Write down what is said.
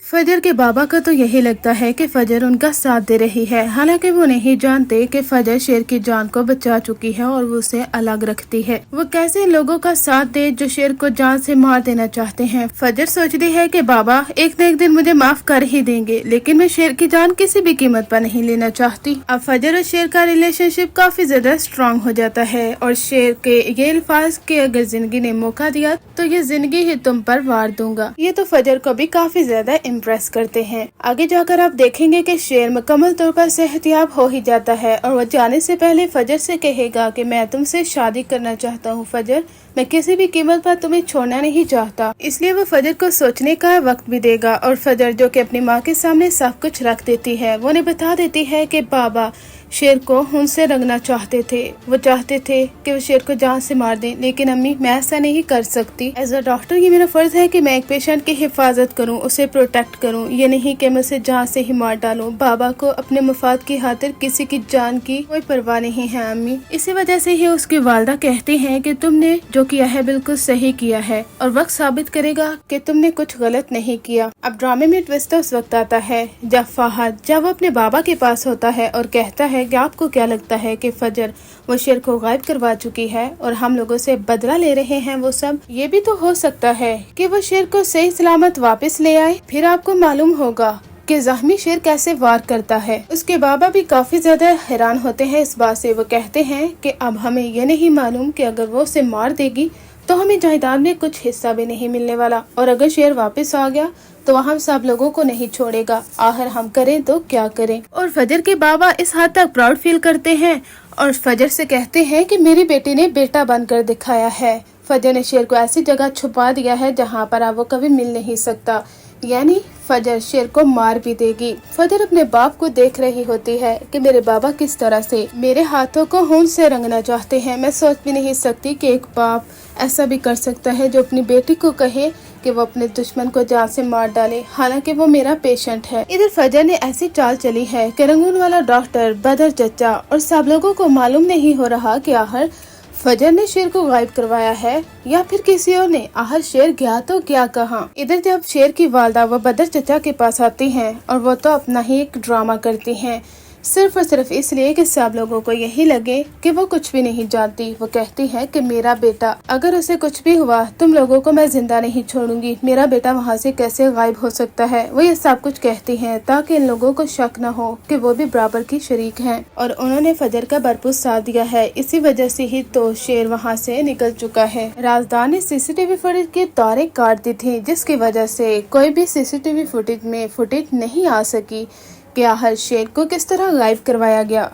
फजर के बाबा का तो यही लगता है कि फजर उनका साथ दे रही है। हालांकि वो नहीं जानते कि फजर शेर की जान को बचा चुकी है और वो उसे अलग रखती है। वो कैसे लोगों का साथ दे जो शेर को जान से मार देना चाहते हैं। फजर सोचती है कि बाबा एक न एक दिन मुझे माफ कर ही देंगे, लेकिन मैं शेर की जान किसी भी कीमत पर नहीं लेना चाहती। अब फजर और शेर का रिलेशनशिप काफी ज्यादा स्ट्रॉन्ग हो जाता है और शेर के ये अल्फाज के अगर जिंदगी ने मौका दिया तो ये जिंदगी ही तुम पर वार दूंगा, ये तो फजर को भी काफी ज्यादा इम्प्रेस करते हैं। आगे जाकर आप देखेंगे कि शेर मुकम्मल तौर पर सेहतियाब हो ही जाता है और वो जाने से पहले फजर से कहेगा कि मैं तुमसे शादी करना चाहता हूँ फजर, मैं किसी भी कीमत पर तुम्हें छोड़ना नहीं चाहता। इसलिए वो फजर को सोचने का वक्त भी देगा और फजर जो कि अपनी माँ के सामने सब कुछ रख देती है, वो उन्हें बता देती है कि बाबा शेर को उनसे रंगना चाहते थे। वो चाहते थे कि वो शेर को जान से मार दें, लेकिन अम्मी मैं ऐसा नहीं कर सकती। एज अ डॉक्टर ये मेरा फर्ज है कि मैं एक पेशेंट की हिफाजत करूं, उसे प्रोटेक्ट करूं, ये नहीं कि मैं उसे जान से ही मार डालूं। बाबा को अपने मफाद की खातिर किसी की जान की कोई परवाह नहीं है अम्मी। इसी वजह से ही उसकी वालदा कहती है कि तुमने जो किया है बिल्कुल सही किया है और वक्त साबित करेगा कि तुमने कुछ गलत नहीं किया। अब ड्रामे में ट्विस्ट उस वक्त आता है जब फहद जब वो अपने बाबा के पास होता है और कहता है कि आपको क्या लगता है कि फजर वो शेर को गायब करवा चुकी है और हम लोगों से बदला ले रहे हैं। वो सब ये भी तो हो सकता है कि वो शेर को सही सलामत वापस ले आए, फिर आपको मालूम होगा कि जख्मी शेर कैसे वार करता है। उसके बाबा भी काफी ज्यादा हैरान होते हैं इस बात से। वो कहते हैं कि अब हमें ये नहीं मालूम कि अगर वो उसे मार देगी तो हमें जायदाद में कुछ हिस्सा भी नहीं मिलने वाला, और अगर शेर वापस आ गया तो हम सब लोगों को नहीं छोड़ेगा, आखिर हम करें तो क्या करें। और फजर के बाबा इस हद तक प्राउड फील करते हैं और फजर से कहते हैं कि मेरी बेटी ने बेटा बनकर दिखाया है। फजर ने शेर को ऐसी जगह छुपा दिया है जहाँ पर अब वो कभी मिल नहीं सकता, यानी फजर शेर को मार भी देगी। फजर अपने बाप को देख रही होती है कि मेरे बाबा किस तरह से मेरे हाथों को खून से रंगना चाहते हैं। मैं सोच भी नहीं सकती कि एक बाप ऐसा भी कर सकता है जो अपनी बेटी को कहे कि वो अपने दुश्मन को जान से मार डाले, हालांकि वो मेरा पेशेंट है। इधर फजर ने ऐसी चाल चली है कि रंगून वाला डॉक्टर, बदर चचा और सब लोगों को मालूम नहीं हो रहा कि आखिर फजर ने शेर को गायब करवाया है या फिर किसी और ने। आखिर शेर गया तो क्या कहाँ। इधर जब शेर की वालदा वो बदर चचा के पास आती हैं और वो तो अपना ही एक ड्रामा करती हैं, सिर्फ और सिर्फ इसलिए कि सब लोगों को यही लगे कि वो कुछ भी नहीं जानती। वो कहती है कि मेरा बेटा, अगर उसे कुछ भी हुआ तुम लोगों को मैं जिंदा नहीं छोड़ूंगी, मेरा बेटा वहाँ से कैसे गायब हो सकता है। वो ये सब कुछ कहती हैं ताकि इन लोगों को शक न हो कि वो भी बराबर की शरीक हैं और उन्होंने फजर का भरपूर साथ दिया है। इसी वजह से ही तो शेर वहाँ से निकल चुका है। राजदार ने सीसीटीवी फुटेज की तारें काट दी थी, जिसकी वजह से कोई भी सीसीटीवी फुटेज में फुटेज नहीं आ सकी कि आखिर शेर को किस तरह गायब करवाया गया।